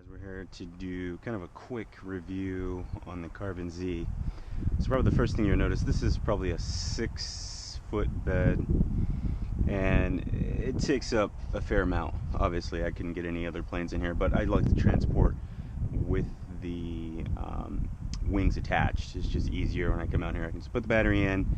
We're here to do kind of a quick review on the Carbon Z. So probably the first thing you'll notice, this is probably a 6-foot bed, and it takes up a fair amount. Obviously I couldn't get any other planes in here, but I like to transport with the wings attached. It's just easier when I come out here. I can just put the battery in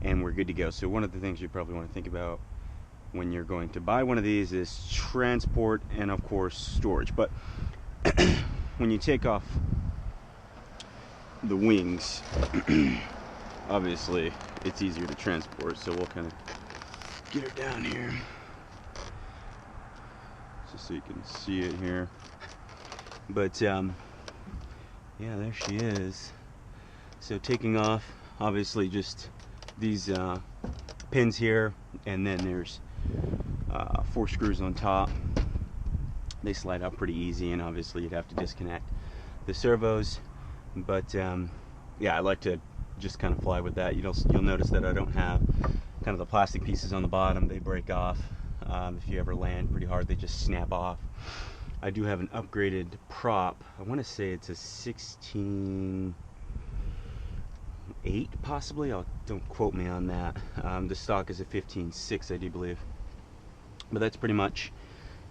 and we're good to go. So one of the things you probably want to think about when you're going to buy one of these is transport and of course storage. But when you take off the wings, obviously it's easier to transport, so we'll kind of get her down here just so you can see it here. But yeah, there she is. So taking off, obviously just these pins here, and then there's 4 screws on top. They slide out pretty easy, and obviously you'd have to disconnect the servos. But yeah, I like to just kind of fly with that. You'll notice that I don't have kind of the plastic pieces on the bottom. They break off. If you ever land pretty hard, they just snap off. I do have an upgraded prop. I want to say it's a 16.8 possibly. Don't quote me on that. The stock is a 15.6, I do believe. But that's pretty much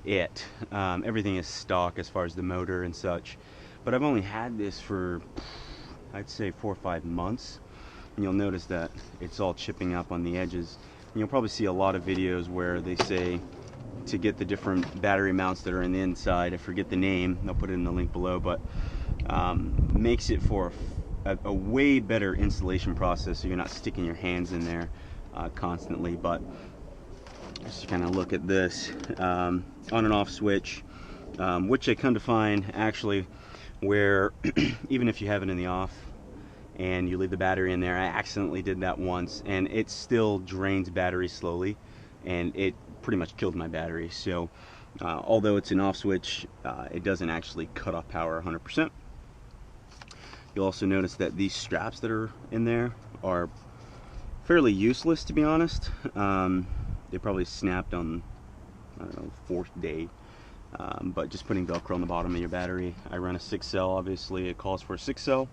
it. Everything is stock as far as the motor and such. But I've only had this for, I'd say, 4 or 5 months. And you'll notice that it's all chipping up on the edges. And you'll probably see a lot of videos where they say to get the different battery mounts that are in the inside. I forget the name. I'll put it in the link below. But makes it for a way better installation process, so you're not sticking your hands in there constantly. But just kind of look at this on and off switch, which I come to find actually where even if you have it in the off and you leave the battery in there, I accidentally did that once and it still drains battery slowly, and it pretty much killed my battery. So although it's an off switch, it doesn't actually cut off power 100%. You'll also notice that these straps that are in there are fairly useless, to be honest. They probably snapped on, I don't know, 4th day. But just putting Velcro on the bottom of your battery. I run a 6-cell, obviously it calls for a 6-cell.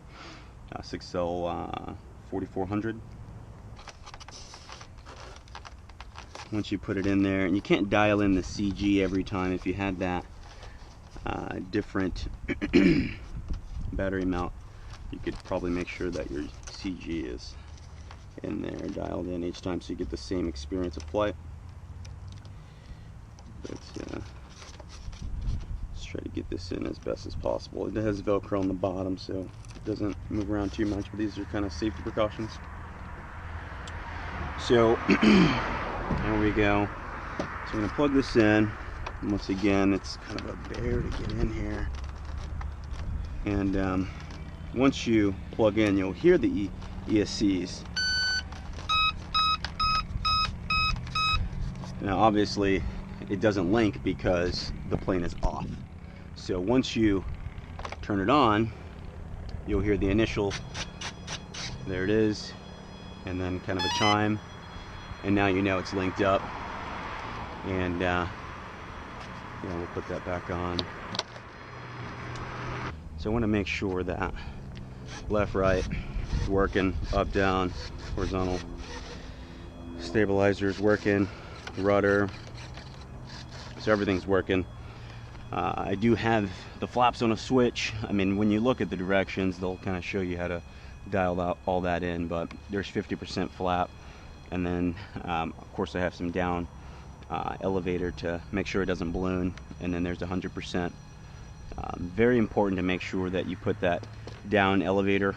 6-cell 4400. Once you put it in there, and you can't dial in the CG every time. If you had that different battery mount, you could probably make sure that your CG is in there, dialed in each time, so you get the same experience of flight. But let's try to get this in as best as possible. It has Velcro on the bottom, so it doesn't move around too much, but these are kind of safety precautions. So there we go. So I'm going to plug this in. Once again, it's kind of a bear to get in here. And once you plug in, you'll hear the ESCs. Now obviously it doesn't link because the plane is off. So once you turn it on, you'll hear the initial, there it is, and then kind of a chime, and now you know it's linked up. And yeah, we'll put that back on. So I want to make sure that left, right is working, up, down, horizontal stabilizer is working, rudder, so everything's working. I do have the flaps on a switch. I mean, when you look at the directions, they'll kind of show you how to dial all that in, but there's 50% flap, and then of course I have some down elevator to make sure it doesn't balloon, and then there's 100%. Very important to make sure that you put that down elevator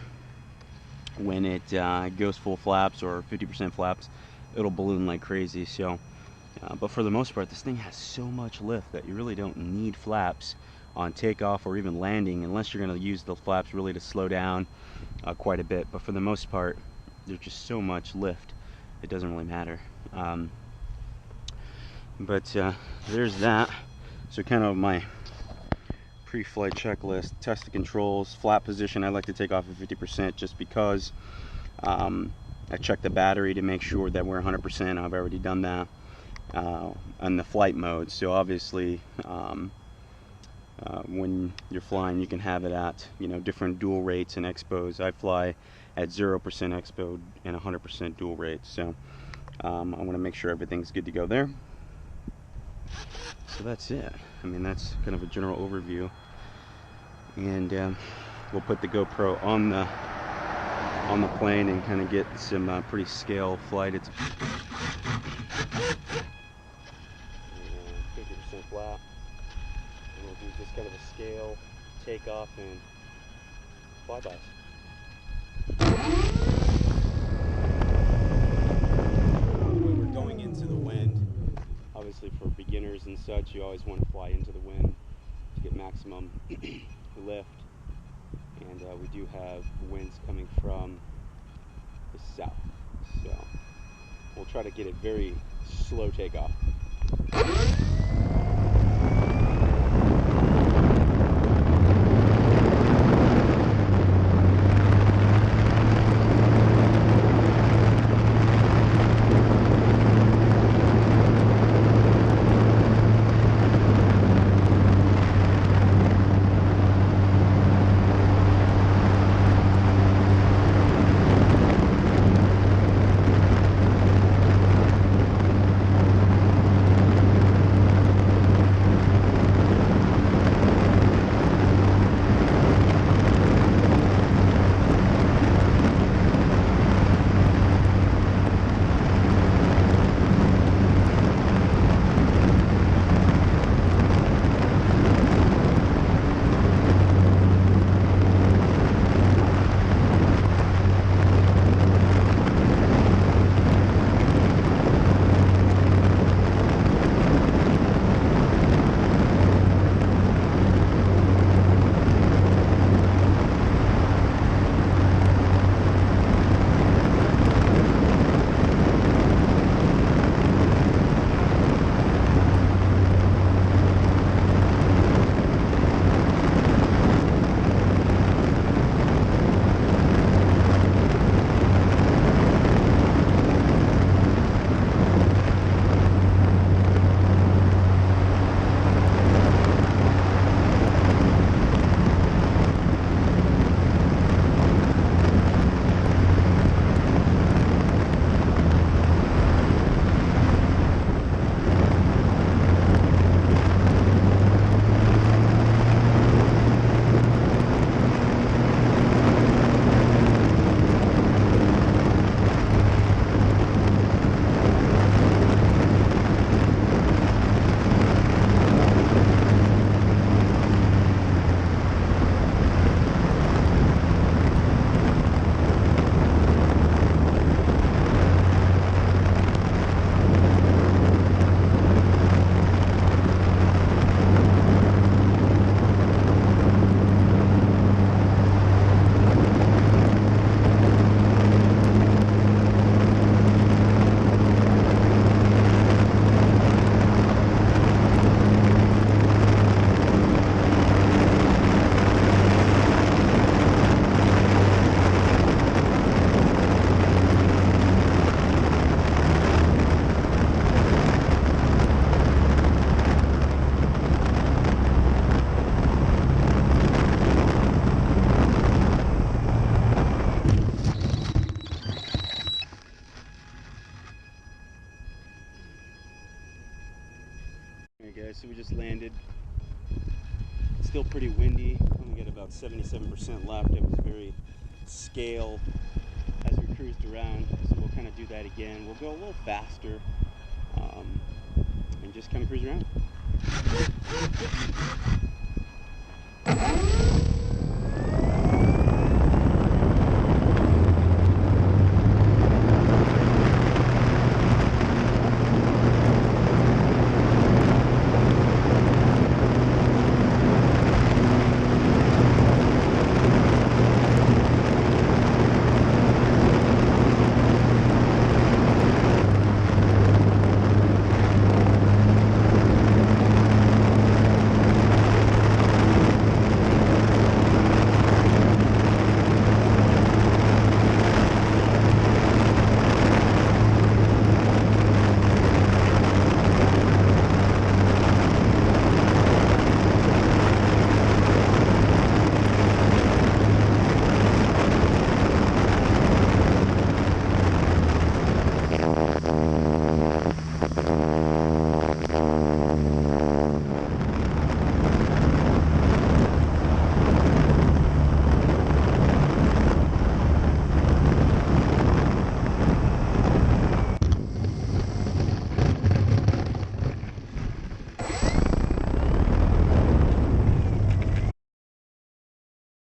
when it goes full flaps or 50% flaps. It'll balloon like crazy. So but for the most part, this thing has so much lift that you really don't need flaps on takeoff or even landing, unless you're going to use the flaps really to slow down quite a bit. But for the most part, there's just so much lift, it doesn't really matter. But there's that. So kind of my pre-flight checklist: test the controls, flap position. I like to take off at 50% just because I check the battery to make sure that we're 100%. I've already done that. On the flight mode. So obviously when you're flying, you can have it at, you know, different dual rates and expos. I fly at 0% expo and 100% dual rates, so I want to make sure everything's good to go there. So that's it. I mean, that's kind of a general overview, and we'll put the GoPro on the plane and kind of get some pretty scale flight. It's 50% flat, and we'll do just kind of a scale takeoff and flybys. When we're going into the wind, obviously for beginners and such, you always want to fly into the wind to get maximum lift, and we do have winds coming from the south, so we'll try to get it very slow takeoff. So we just landed. It's still pretty windy. Only got about 77% left. It was very scale as we cruised around. So we'll kind of do that again. We'll go a little faster and just kind of cruise around.